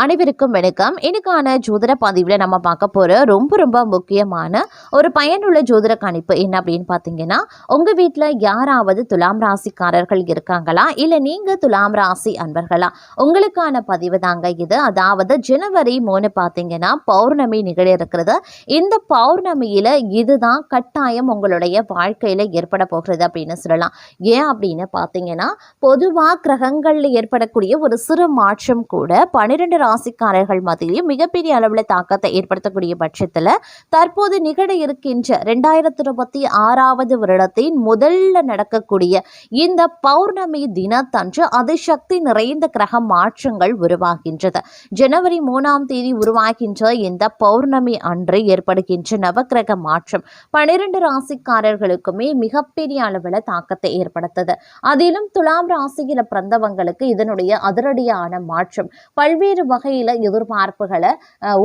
அனைவருக்கும் வணக்கம். இன்னைக்கான ஜோதிட பதிவில் நம்ம பார்க்க போகிற ரொம்ப முக்கியமான ஒரு பயனுள்ள ஜோதிட கணிப்பு என்ன அப்படின்னு பார்த்தீங்கன்னா, உங்கள் வீட்டில் யாராவது துலாம் ராசிக்காரர்கள் இருக்காங்களா, இல்லை நீங்கள் துலாம் ராசி அன்பர்களா, உங்களுக்கான பதிவு தாங்க இது. அதாவது ஜனவரி 3 பார்த்தீங்கன்னா பௌர்ணமி நிகழ இருக்கிறது. இந்த பௌர்ணமியில் இதுதான் கட்டாயம் உங்களுடைய வாழ்க்கையில் ஏற்பட போகிறது அப்படின்னு சொல்லலாம். ஏன் அப்படின்னு பார்த்தீங்கன்னா, பொதுவாக கிரகங்களில் ஏற்படக்கூடிய ஒரு சிறு மாற்றம் கூட 12 ராசிக்காரர்கள் மத்தியிலும் மிகப்பெரிய அளவில் தாக்கத்தை ஏற்படுத்தக்கூடிய பட்சத்தில் தற்போது நிகழ இருக்கின்ற 2026 வருடத்தின் முதல்ல நடக்கக்கூடிய இந்த பௌர்ணமி தினத்தன்று அதிசக்தி நிறைந்த கிரக மாற்றங்கள் உருவாகின்றது. ஜனவரி 3ஆம் தேதி உருவாகின்ற இந்த பௌர்ணமி அன்று ஏற்படுகின்ற நவக்கிரக மாற்றம் 12 ராசிக்காரர்களுக்குமே மிகப்பெரிய அளவில் தாக்கத்தை ஏற்படுத்தது. அதிலும் துலாம் ராசியில பிறந்தவங்களுக்கு இதனுடைய அதிரடியான மாற்றம் பல்வேறு வகையில எதிர்பார்ப்புகளை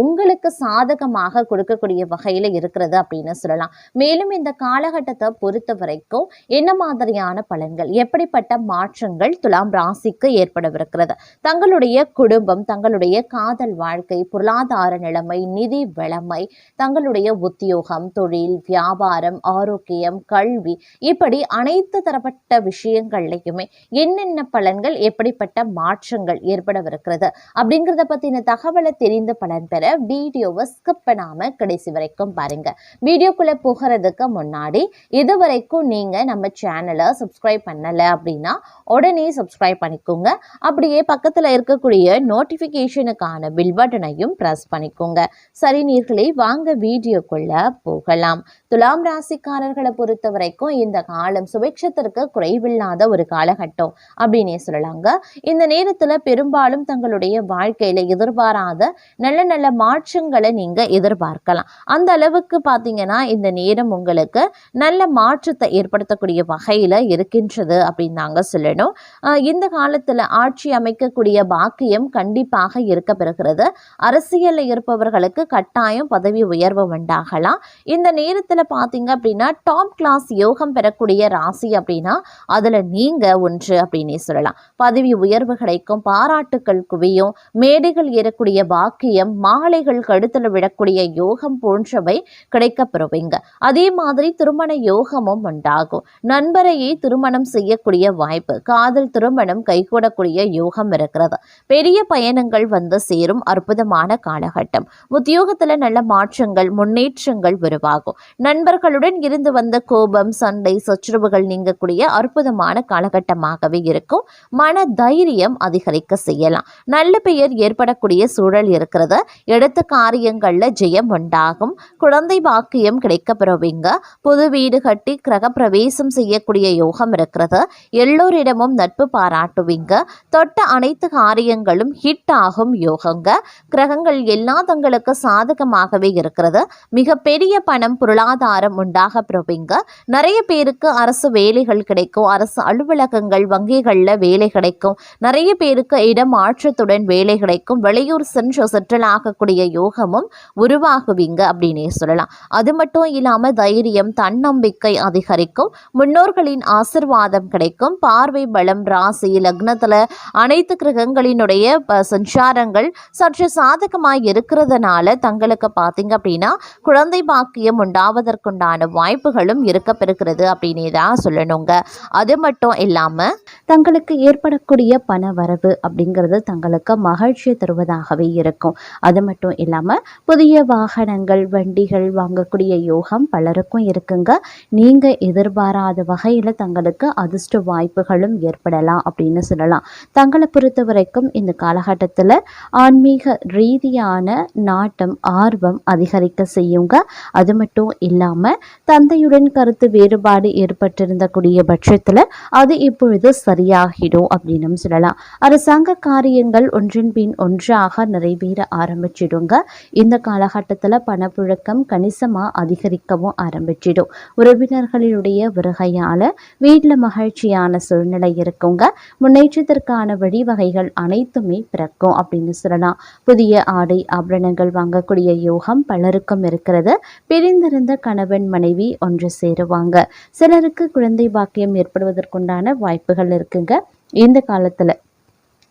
உங்களுக்கு சாதகமாக கொடுக்கக்கூடிய வகையில இருக்கிறது அப்படின்னு சொல்லலாம். மேலும் இந்த காலகட்டத்தை பொறுத்த வரைக்கும் என்ன மாதிரியான பலன்கள், எப்படிப்பட்ட மாற்றங்கள் துலாம் ராசிக்கு ஏற்படவிருக்கிறது, தங்களுடைய குடும்பம், தங்களுடைய காதல் வாழ்க்கை, பொருளாதார நிலைமை, நிதி வளமை, தங்களுடைய உத்தியோகம், தொழில், வியாபாரம், ஆரோக்கியம், கல்வி, இப்படி அனைத்து தரப்பட்ட விஷயங்கள்லையுமே என்னென்ன பலன்கள், எப்படிப்பட்ட மாற்றங்கள் ஏற்படவிருக்கிறது அப்படிங்கிறத பத்தின தகவலை தெரிந்து பலன் பெற வீடியோவை ஸ்கிப் பண்ணாம கடைசி வரைக்கும் பாருங்க. வீடியோக்குள்ள போகிறதுக்கு முன்னாடி இதுவரைக்கும் நீங்க நம்ம சேனலை சப்ஸ்கிரைப் பண்ணல அப்படின்னா உடனே சப்ஸ்கிரைப் பண்ணிக்கோங்க. அப்படியே பக்கத்துல இருக்கக்கூடிய நோட்டிபிகேஷனுக்கான பில் பட்டனையும் பிரஸ் பண்ணிக்கோங்க. சரி நேயர்களே, வாங்க வீடியோக்குள்ள போகலாம். துலாம் ராசிக்காரர்களை பொறுத்த வரைக்கும் இந்த காலம் சுபிட்சத்திற்கு குறைவில்லாத ஒரு காலகட்டம் அப்படின்னே சொல்லலாங்க. இந்த நேரத்துல பெரும்பாலும் தங்களுடைய வாழ்க்கையில எதிர்பாராத நல்ல மாற்றங்களை நீங்க எதிர்பார்க்கலாம். அந்த அளவுக்கு பாத்தீங்கன்னா இந்த நேரம் உங்களுக்கு நல்ல மாற்றத்தை ஏற்படுத்தக்கூடிய வகையில இருக்கின்றது அப்படின்னு நாங்க சொல்லணும். இந்த காலத்துல ஆட்சி அமைக்கக்கூடிய பாக்கியம் கண்டிப்பாக இருக்க பெறுகிறது. அரசியல்ல இருப்பவர்களுக்கு கட்டாயம் பதவி உயர்வு உண்டாகலாம். இந்த நேரத்துல பாத்தீங்க அப்படின்னா டாப் கிளாஸ் யோகம் பெறக்கூடிய ராசி அப்படின்னா அதுல நீங்க ஒன்று அப்படின்னே சொல்லலாம். பதவி உயர்வு கிடைக்கும், பாராட்டுக்கள் குவியும், மேடைகள் ஏறக்கூடிய பாக்கியம், மாலைகள் கழுத்துல விடக்கூடிய யோகம் போன்றவை கிடைக்கப்பெறுவீங்க. அதே மாதிரி திருமண யோகமும் உண்டாகும். நண்பரையே திருமணம் செய்யக்கூடிய வாய்ப்பு, காதல் திருமணம் கைகூடக்கூடிய யோகம் இருக்கிறது. பெரிய பயணங்கள் வந்து சேரும் அற்புதமான காலகட்டம். உத்தியோகத்துல நல்ல மாற்றங்கள், முன்னேற்றங்கள் உருவாகும். நண்பர்களுடன் இருந்து வந்த கோபம், சண்டை, சச்சுரவுகள் நீங்கக்கூடிய அற்புதமான காலகட்டமாகவே இருக்கும். மன தைரியம் அதிகரிக்க செய்யலாம். நல்ல பெயர் ஏற்படக்கூடிய சூழல் இருக்கிறது. எடுத்த காரியங்கள்ல ஜெயம் உண்டாகும். குழந்தை பாக்கியம் கிடைக்க பெறுவீங்க. புது வீடு கட்டி கிரக பிரவேசம் செய்யக்கூடிய யோகம் இருக்கிறது. எல்லோரிடமும் நட்பு பாராட்டுவீங்க. தொட்ட அனைத்து காரியங்களும் ஹிட் ஆகும் யோகங்க. கிரகங்கள் எல்லா தங்களுக்கு சாதகமாகவே இருக்கிறது. மிக பெரிய பணம், பொருளாதாரம் உண்டாக பெறுவீங்க. நிறைய பேருக்கு அரசு வேலைகள் கிடைக்கும். அரசு அலுவலகங்கள், வங்கிகள்ல வேலை கிடைக்கும். நிறைய பேருக்கு இடமாற்றத்துடன் வேலை கிடைக்கும். வெளியூர் சென்று செட்டில் ஆகக்கூடிய யோகமும் உருவாகுவீங்க அப்படின்னே சொல்லலாம். அது மட்டும் இல்லாம தைரியம், தன்னம்பிக்கை அதிகரிக்கும். முன்னோர்களின் ஆசிர்வாதம் கிடைக்கும். பார்வை பலம், ராசி லக்னத்துல அனைத்து கிரகங்களினுடைய சஞ்சாரங்கள் சற்று சாதகமாய் இருக்கிறதுனால தங்களுக்கு பார்த்தீங்க அப்படின்னா குழந்தை பாக்கியம் உண்டாவதற்குண்டான வாய்ப்புகளும் இருக்க பெறுகிறது அப்படின்னே தான் சொல்லணுங்க. அது மட்டும் இல்லாம தங்களுக்கு ஏற்படக்கூடிய பண வரவு அப்படிங்கிறது தங்களுக்கு மகிழ்ச்சியை தருவதாகவே இருக்கும். அது மட்டும் இல்லாமல் புதிய வாகனங்கள், வண்டிகள் வாங்கக்கூடிய யோகம் பலருக்கும் இருக்குங்க. நீங்கள் எதிர்பாராத வகையில் தங்களுக்கு அதிர்ஷ்ட வாய்ப்புகளும் ஏற்படலாம் அப்படின்னு சொல்லலாம். தங்களை பொறுத்த வரைக்கும் இந்த காலகட்டத்தில் ஆன்மீக ரீதியான நாட்டம், ஆர்வம் அதிகரிக்க செய்யுங்க. அது மட்டும் இல்லாமல் தந்தையுடன் கருத்து வேறுபாடு ஏற்பட்டிருந்தக்கூடிய பட்சத்தில் அது இப்பொழுது சரியாகிடும் அப்படின்னு சொல்லலாம். அரசாங்க காரியங்கள் ஒன்றின் பின் ஒன்றாக நிறைவேற ஆரம்பிச்சிடுங்க. இந்த காலகட்டத்தில் பணப்புழக்கம் கணிசமாக அதிகரிக்கவும் ஆரம்பிச்சிடும். உறவினர்களுடைய வருகையால வீட்டில் மகிழ்ச்சியான சூழ்நிலை இருக்குங்க. முன்னேற்றத்திற்கான வழிவகைகள் அனைத்துமே பிறக்கும் அப்படின்னு சொல்லலாம். புதிய ஆடை ஆபரணங்கள் வாங்கக்கூடிய யோகம் பலருக்கும் இருக்கிறது. பிரிந்திருந்த கணவன் மனைவி ஒன்று சேருவாங்க. சிலருக்கு குழந்தை பாக்கியம் ஏற்படுவதற்குண்டான வாய்ப்புகள் இருக்குங்க. இந்த காலத்துல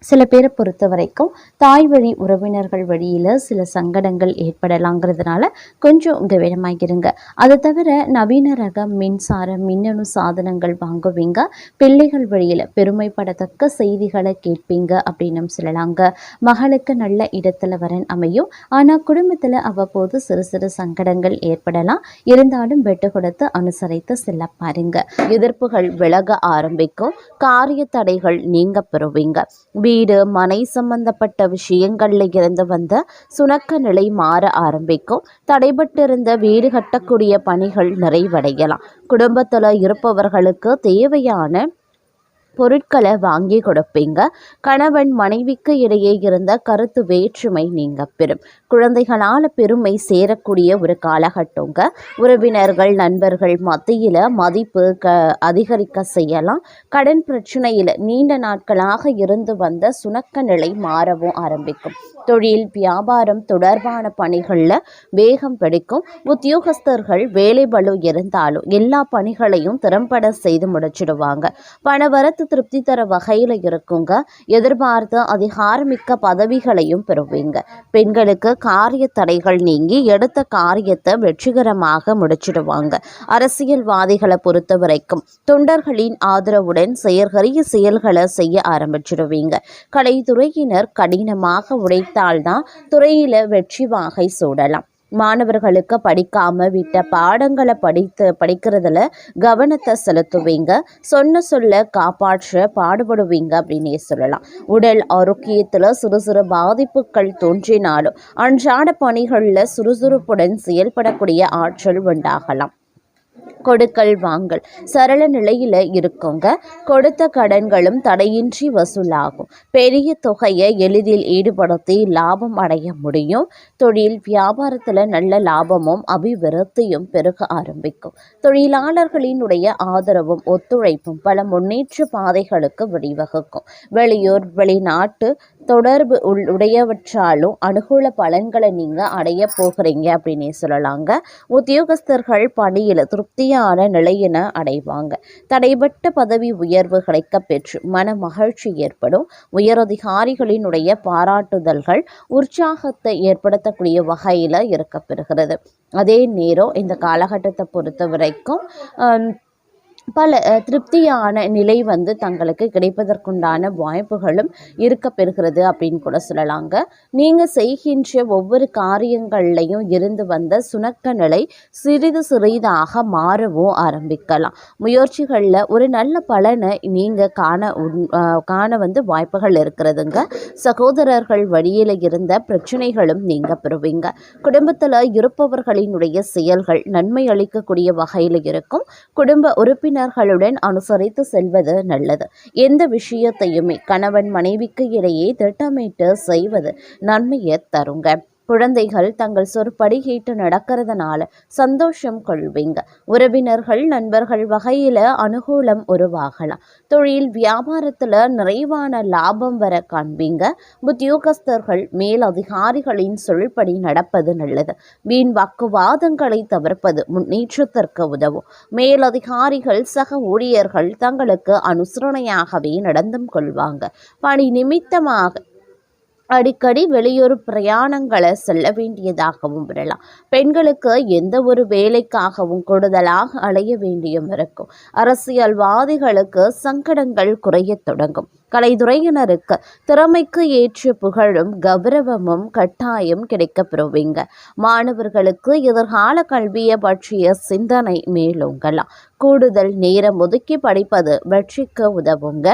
சில பேரை பொறுத்த வரைக்கும் தாய் வழி உறவினர்கள் வழியில் சில சங்கடங்கள் ஏற்படலாங்கிறதுனால கொஞ்சம் கவனமாகிருங்க. அதை தவிர நவீன ரக மின்சார மின்னணு சாதனங்கள் வாங்குவீங்க. பிள்ளைகள் வழியில் பெருமைப்படத்தக்க செய்திகளை கேட்பீங்க அப்படின்னு சொல்லலாங்க. மகளுக்கு நல்ல இடத்துல வரன் அமையும். ஆனால் குடும்பத்தில் அவ்வப்போது சிறு சிறு சங்கடங்கள் ஏற்படலாம். இருந்தாலும் வெட்டு கொடுத்து அனுசரித்து செல்ல பாருங்க. எதிர்ப்புகள் விலக ஆரம்பிக்கும். காரிய தடைகள் நீங்க பெறுவீங்க. வீடு மனை சம்பந்தப்பட்ட விஷயங்கள்ல இருந்து வந்த சுணக்க நிலை மாற ஆரம்பிக்கும். தடைபட்டிருந்த வீடு கட்டக்கூடிய பணிகள் நிறைவடையலாம். குடும்பத்தில் இருப்பவர்களுக்கு தேவையான பொருட்களை வாங்கி கொடுப்பீங்க. கணவன் மனைவிக்கு இடையே இருந்த கருத்து வேற்றுமை நீங்க பெறும். குழந்தைகளால் பெருமை சேரக்கூடிய ஒரு காலகட்டங்க. உறவினர்கள் நண்பர்கள் மத்தியில் மதிப்பு அதிகரிக்க செய்யலாம். கடன் பிரச்சனையில் நீண்ட நாட்களாக இருந்து வந்த சுணக்க நிலை மாறவும் ஆரம்பிக்கும். தொழில் வியாபாரம் தொடர்பான பணிகளில் வேகம் பிடிக்கும். உத்தியோகஸ்தர்கள் வேலை பளு இருந்தாலும் எல்லா பணிகளையும் திறம்பட செய்து முடிச்சிடுவாங்க. பணவரத்து திருப்தி தர வகையில் இருக்குங்க. எதிர்பார்த்து அதிகாரமிக்க பதவிகளையும் பெறுவீங்க. பெண்களுக்கு காரிய தடைகள் நீங்கி எடுத்த காரியத்தை வெற்றிகரமாக முடிச்சிடுவாங்க. அரசியல்வாதிகளை பொறுத்த வரைக்கும் தொண்டர்களின் ஆதரவுடன் செயற்கரிய செயல்களை செய்ய ஆரம்பிச்சிடுவீங்க. கலைத்துறையினர் கடினமாக உழைத்தால்தான் துறையில வெற்றி வாகை சூடலாம். மாணவர்களுக்கு படிக்காம விட்ட பாடங்களை படிக்கிறதுல கவனத்தை செலுத்துவீங்க. சொல்ல காப்பாற்ற பாடுபடுவீங்க அப்படின்னே சொல்லலாம். உடல் ஆரோக்கியத்தில் சிறு சிறு பாதிப்புகள் தோன்றினாலும் அன்றாட பணிகளில் சுறுசுறுப்புடன் செயல்படக்கூடிய ஆற்றல் உண்டாகலாம். கொடுக்கல் வாங்கல் சரள நிலையில் இருக்குங்க. கொடுத்த கடன்களும் தடையின்றி வசூலாகும். பெரிய தொகையை எளிதில் ஈடுபடுத்தி லாபம் அடைய முடியும். தொழில் வியாபாரத்தில் நல்ல லாபமும் அபிவிருத்தியும் பெருக ஆரம்பிக்கும். தொழிலாளர்களினுடைய ஆதரவும் ஒத்துழைப்பும் பல முன்னேற்ற பாதைகளுக்கு வழிவகுக்கும். வெளியூர் வெளிநாட்டு தொடர்பு உடையவற்றாலும் அனுகூல பலன்களை நீங்கள் அடைய போகிறீங்க அப்படின்னே சொல்லலாங்க. உத்தியோகஸ்தர்கள் பணியில் திருப்தியான நிலையின அடைவாங்க. தடைபட்ட பதவி உயர்வு கிடைக்க பெற்று மன மகிழ்ச்சி ஏற்படும். உயரதிகாரிகளினுடைய பாராட்டுதல்கள் உற்சாகத்தை ஏற்படுத்தக்கூடிய வகையில் இருக்கப்பெறுகிறது. அதே நேரம் இந்த காலகட்டத்தை பொறுத்த வரைக்கும் பல திருப்தியான நிலை தங்களுக்கு கிடைப்பதற்குண்டான வாய்ப்புகளும் இருக்க பெறுகிறது அப்படின்னு கூட சொல்லலாங்க. நீங்கள் செய்கின்ற ஒவ்வொரு காரியங்கள்லையும் இருந்து வந்த சுணக்க நிலை சிறிது சிறிதாக மாறவும் ஆரம்பிக்கலாம். முயற்சிகளில் ஒரு நல்ல பலனை நீங்கள் காண வாய்ப்புகள் இருக்கிறதுங்க. சகோதரர்கள் வழியில் இருந்த பிரச்சனைகளும் நீங்கள் பெறுவீங்க. குடும்பத்தில் இருப்பவர்களினுடைய செயல்கள் நன்மை அளிக்கக்கூடிய வகையில் இருக்கும். குடும்ப உறுப்பினர்களுடன் அனுசரித்து செல்வது நல்லது. எந்த விஷயத்தையுமே கணவன் மனைவிக்கு இடையே திட்டமிட்டு செய்வது நன்மையை தருங்க. குழந்தைகள் தங்கள் சொற்படி கேட்டு நடக்கிறதுனால சந்தோஷம் கொள்வீங்க. உறவினர்கள் நண்பர்கள் வகையில் அனுகூலம் உருவாகலாம். தொழில் வியாபாரத்தில் நிறைவான லாபம் வர காண்பீங்க. உத்தியோகஸ்தர்கள் மேல் அதிகாரிகளின் சொல்படி நடப்பது நல்லது. வீண் வாக்குவாதங்களை தவிர்ப்பது முன்னேற்றத்திற்கு உதவும். மேல் அதிகாரிகள் சக ஊழியர்கள் தங்களுக்கு அனுசரணையாகவே நடந்தும் கொள்வாங்க. பணி நிமித்தமாக அடிக்கடி வெளியூர் பிரயாணங்களை செல்ல வேண்டியதாகவும் வரலாம். பெண்களுக்கு எந்த ஒரு வேலைக்காகவும் கூடுதலாக அலைய வேண்டியும் இருக்கும். அரசியல்வாதிகளுக்கு சங்கடங்கள் குறைய தொடங்கும். கலைத்துறையினருக்கு திறமைக்கு ஏற்ற புகழும் கௌரவமும் கட்டாயம் கிடைக்க பெறுவீங்க. மாணவர்களுக்கு எதிர்கால கல்வியை பற்றிய சிந்தனை மேலோங்கலாம். கூடுதல் நேரம் ஒதுக்கி படிப்பது வெற்றிக்கு உதவுங்க.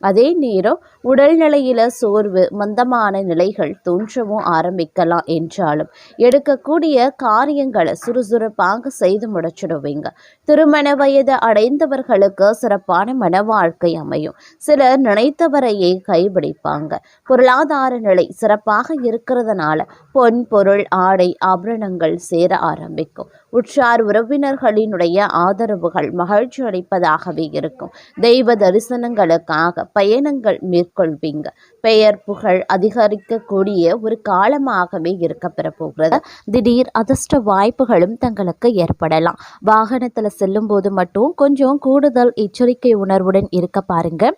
அதே நேரம் உடல்நிலையில சோர்வு மந்தமான நிலைகள் தோன்றவும் ஆரம்பிக்கலாம். என்றாலும் எடுக்கக்கூடிய காரியங்களை சுறுசுறுப்பாக செய்து முடிச்சிடுவீங்க. திருமண வயது அடைந்தவர்களுக்கு சிறப்பான மன வாழ்க்கை அமையும். சிலர் நினைத்தவரையே கைபிடிப்பாங்க. பொருளாதார நிலை சிறப்பாக இருக்கிறதுனால பொன் பொருள் ஆடை ஆபரணங்கள் சேர ஆரம்பிக்கும். உற்றார் உறவினர்களினுடைய ஆதரவுகள் மகிழ்ச்சி அளிப்பதாகவே இருக்கும். தெய்வ தரிசனங்களுக்காக பயணங்கள் மேற்கொள்வீங்க. பெயர் புகழ் அதிகரிக்கக்கூடிய ஒரு காலமாகவே இருக்க பெறப்போகிறது. திடீர் அதிர்ஷ்ட வாய்ப்புகளும் தங்களுக்கு ஏற்படலாம். வாகனத்தில் செல்லும் போது மட்டும் கொஞ்சம் கூடுதல் எச்சரிக்கை உணர்வுடன் இருக்க பாருங்க.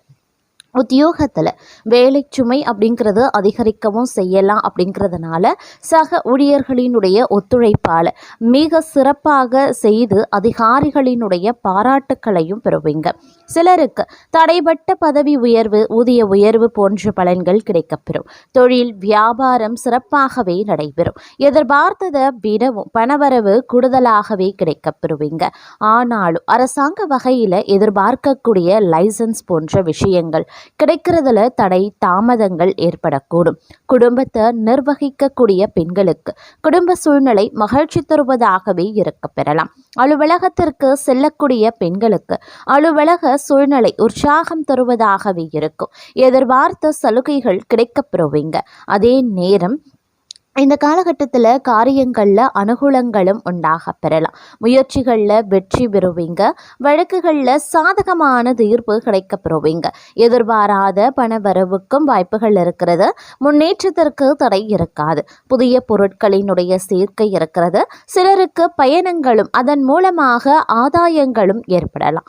உத்தியோகத்தில் வேலை சுமை அப்படிங்கிறது அதிகரிக்கவும் செய்யலாம். அப்படிங்கிறதுனால சக ஊழியர்களினுடைய ஒத்துழைப்பால் மிக சிறப்பாக செய்து அதிகாரிகளினுடைய பாராட்டுக்களையும் பெறுவீங்க. சிலருக்கு தடைபட்ட பதவி உயர்வு, ஊதிய உயர்வு போன்ற பலன்கள் கிடைக்கப்பெறும். தொழில் வியாபாரம் சிறப்பாகவே நடைபெறும். எதிர்பார்த்ததை விடவும் பணவரவு கூடுதலாகவே கிடைக்கப்பெறுவீங்க. ஆனாலும் அரசாங்க வகையில் எதிர்பார்க்கக்கூடிய லைசன்ஸ் போன்ற விஷயங்கள் கிடைக்கிறதுல தடை தாமதங்கள் ஏற்படக்கூடும். குடும்பத்தை நிர்வகிக்கக்கூடிய பெண்களுக்கு குடும்ப சூழ்நிலை மகிழ்ச்சி தருவதாகவே இருக்க பெறலாம். அலுவலகத்திற்கு செல்லக்கூடிய பெண்களுக்கு அலுவலக சூழ்நிலை உற்சாகம் தருவதாகவே இருக்கும். எதிர்பார்த்த சலுகைகள் கிடைக்கப்பெறுவீங்க. அதே நேரம் இந்த காலகட்டத்தில் காரியங்களில் அனுகூலங்களும் உண்டாக பெறலாம். முயற்சிகளில் வெற்றி பெறுவீங்க. வழக்குகளில் சாதகமான தீர்ப்பு கிடைக்கப்பெறுவீங்க. எதிர்பாராத பண வரவுக்கும் வாய்ப்புகள் இருக்கிறது. முன்னேற்றத்திற்கு தடை இருக்காது. புதிய பொருட்களினுடைய சேர்க்கை இருக்கிறது. சிலருக்கு பயணங்களும் அதன் மூலமாக ஆதாயங்களும் ஏற்படலாம்.